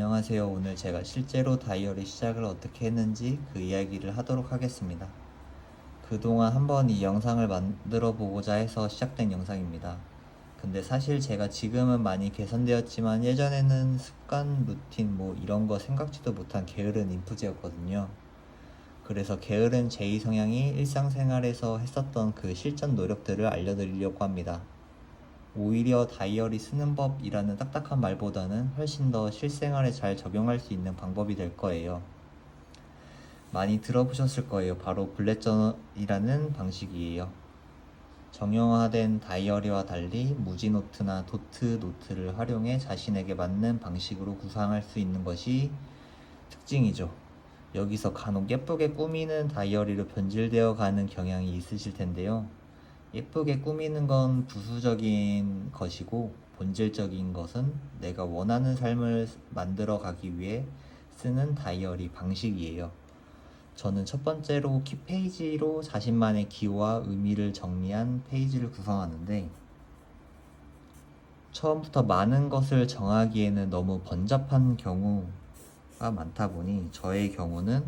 안녕하세요. 오늘 제가 실제로 다이어리 시작을 어떻게 했는지 그 이야기를 하도록 하겠습니다. 그동안 한번 이 영상을 만들어 보고자 해서 시작된 영상입니다. 근데 사실 제가 지금은 많이 개선되었지만 예전에는 습관, 루틴 뭐 이런 거 생각지도 못한 게으른 인프제였거든요. 그래서 게으른 제2 성향이 일상생활에서 했었던 그 실전 노력들을 알려드리려고 합니다. 오히려 다이어리 쓰는 법이라는 딱딱한 말보다는 훨씬 더 실생활에 잘 적용할 수 있는 방법이 될 거예요. 많이 들어보셨을 거예요. 바로 블렛저널이라는 방식이에요. 정형화된 다이어리와 달리 무지노트나 도트 노트를 활용해 자신에게 맞는 방식으로 구상할 수 있는 것이 특징이죠. 여기서 간혹 예쁘게 꾸미는 다이어리로 변질되어 가는 경향이 있으실 텐데요. 예쁘게 꾸미는 건 부수적인 것이고 본질적인 것은 내가 원하는 삶을 만들어 가기 위해 쓰는 다이어리 방식이에요. 저는 첫 번째로 키페이지로 자신만의 기호와 의미를 정리한 페이지를 구성하는데, 처음부터 많은 것을 정하기에는 너무 번잡한 경우가 많다 보니 저의 경우는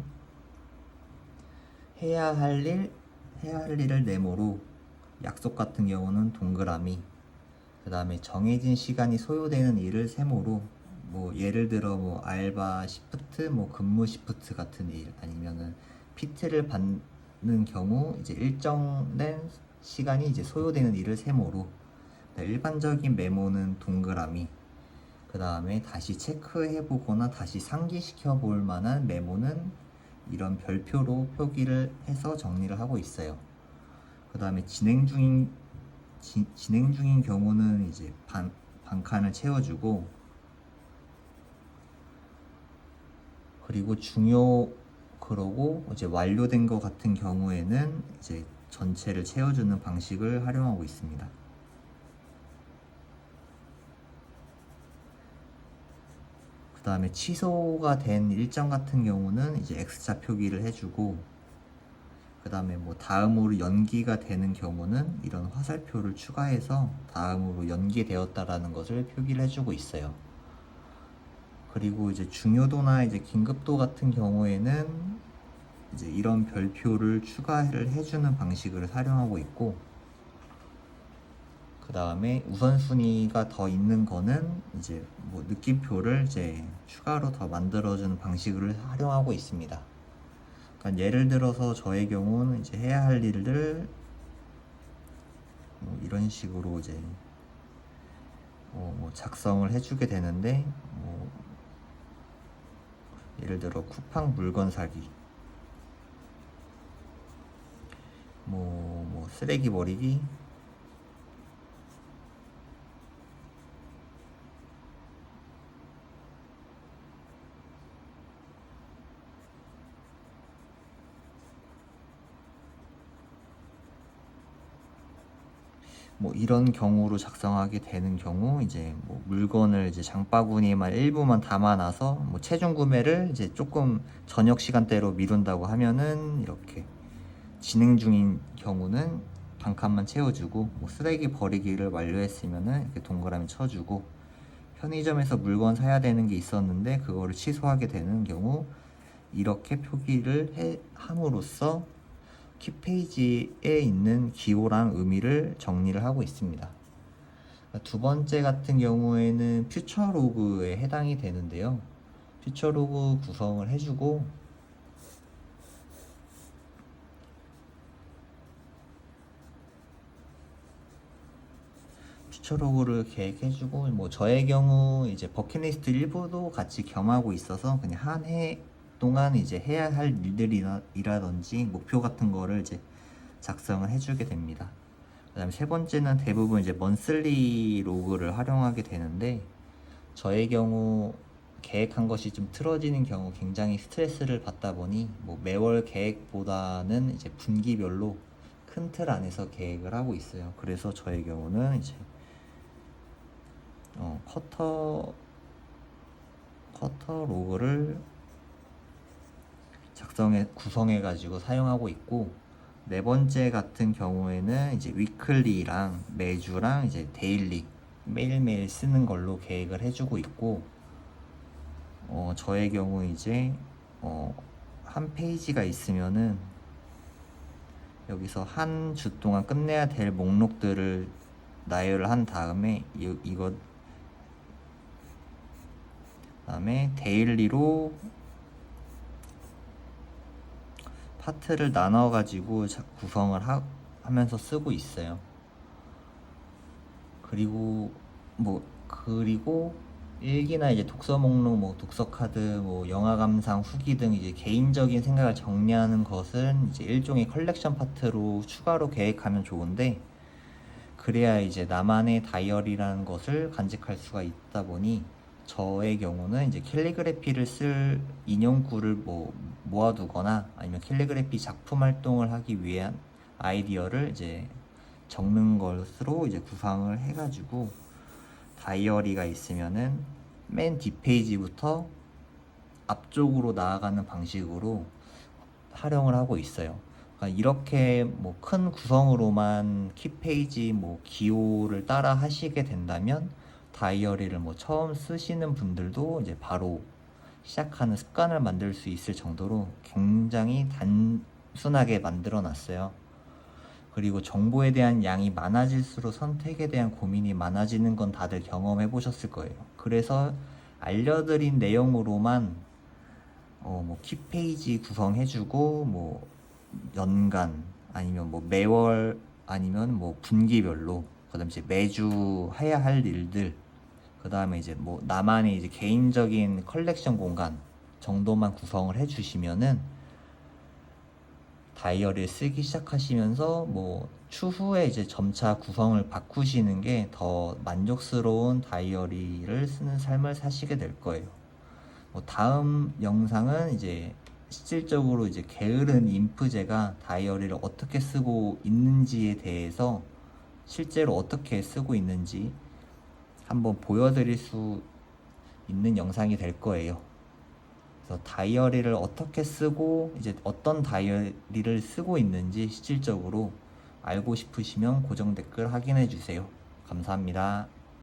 해야 할 일을 네모로, 약속 같은 경우는 동그라미, 그 다음에 정해진 시간이 소요되는 일을 세모로, 뭐 예를 들어 뭐 알바 시프트, 뭐 근무 시프트 같은 일, 아니면은 PT를 받는 경우 이제 일정된 시간이 이제 소요되는 일을 세모로, 일반적인 메모는 동그라미, 그 다음에 다시 체크해 보거나 다시 상기시켜 볼 만한 메모는 이런 별표로 표기를 해서 정리를 하고 있어요. 그 다음에 진행 중인 경우는 이제 반칸을 채워주고, 그리고 그러고 이제 완료된 것 같은 경우에는 이제 전체를 채워주는 방식을 활용하고 있습니다. 그 다음에 취소가 된 일정 같은 경우는 이제 X자 표기를 해주고, 그 다음에 뭐 다음으로 연기가 되는 경우는 이런 화살표를 추가해서 다음으로 연기되었다라는 것을 표기를 해주고 있어요. 그리고 이제 중요도나 이제 긴급도 같은 경우에는 이제 이런 별표를 추가를 해주는 방식을 활용하고 있고, 그 다음에 우선순위가 더 있는 거는 이제 뭐 느낌표를 이제 추가로 더 만들어주는 방식을 활용하고 있습니다. 그러니까 예를 들어서 저의 경우는 이제 해야 할 일을 뭐 이런 식으로 이제 뭐 작성을 해주게 되는데, 뭐 예를 들어 쿠팡 물건 사기, 뭐 쓰레기 버리기, 뭐 이런 경우로 작성하게 되는 경우, 이제 뭐 물건을 이제 장바구니에만 일부만 담아놔서 뭐 체중 구매를 이제 조금 저녁 시간대로 미룬다고 하면은 이렇게, 진행 중인 경우는 반칸만 채워주고, 뭐 쓰레기 버리기를 완료했으면은 이렇게 동그라미 쳐주고, 편의점에서 물건 사야 되는 게 있었는데 그거를 취소하게 되는 경우 이렇게 표기를 함으로써 키페이지에 있는 기호랑 의미를 정리를 하고 있습니다. 두 번째 같은 경우에는 퓨처 로그에 해당이 되는데요. 퓨처 로그 구성을 해주고, 퓨처 로그를 계획해주고, 뭐 저의 경우 이제 버킷리스트 일부도 같이 겸하고 있어서 그냥 한 해 동안 이제 해야 할 일들이라든지 목표 같은 거를 이제 작성을 해주게 됩니다. 그 다음에 세 번째는 대부분 이제 먼슬리 로그를 활용하게 되는데, 저의 경우 계획한 것이 좀 틀어지는 경우 굉장히 스트레스를 받다 보니 뭐 매월 계획보다는 이제 분기별로 큰 틀 안에서 계획을 하고 있어요. 그래서 저의 경우는 이제 커터 로그를 구성해 가지고 사용하고 있고, 네 번째 같은 경우에는 이제 위클리랑 매주랑 이제 데일리 매일매일 쓰는 걸로 계획을 해주고 있고, 저의 경우 이제 한 페이지가 있으면은 여기서 한 주 동안 끝내야 될 목록들을 나열을 한 다음에 이거 그다음에 데일리로 파트를 나눠 가지고 구성을 하면서 쓰고 있어요. 그리고 일기나 이제 독서 목록, 독서 카드, 영화 감상 후기 등 이제 개인적인 생각을 정리하는 것은 이제 일종의 컬렉션 파트로 추가로 계획하면 좋은데, 그래야 이제 나만의 다이어리라는 것을 간직할 수가 있다 보니 저의 경우는 이제 캘리그래피를 쓸 인용구를 모아두거나 아니면 캘리그래피 작품 활동을 하기 위한 아이디어를 이제 적는 것으로 이제 구상을 해가지고 다이어리가 있으면은 맨 뒷페이지부터 앞쪽으로 나아가는 방식으로 활용을 하고 있어요. 그러니까 이렇게 큰 구성으로만 키페이지 기호를 따라 하시게 된다면 다이어리를 처음 쓰시는 분들도 이제 바로 시작하는 습관을 만들 수 있을 정도로 굉장히 단순하게 만들어 놨어요. 그리고 정보에 대한 양이 많아질수록 선택에 대한 고민이 많아지는 건 다들 경험해 보셨을 거예요. 그래서 알려드린 내용으로만 키페이지 구성해주고 연간 아니면 매월 아니면 분기별로, 그다음에 이제 매주 해야 할 일들, 그다음에 이제 나만의 이제 개인적인 컬렉션 공간 정도만 구성을 해주시면은 다이어리를 쓰기 시작하시면서 추후에 이제 점차 구성을 바꾸시는 게 더 만족스러운 다이어리를 쓰는 삶을 사시게 될 거예요. 다음 영상은 이제 실질적으로 이제 게으른 인프제가 다이어리를 어떻게 쓰고 있는지에 대해서, 실제로 어떻게 쓰고 있는지 한번 보여드릴 수 있는 영상이 될 거예요. 그래서 다이어리를 어떻게 쓰고 이제 어떤 다이어리를 쓰고 있는지 실질적으로 알고 싶으시면 고정 댓글 확인해 주세요. 감사합니다.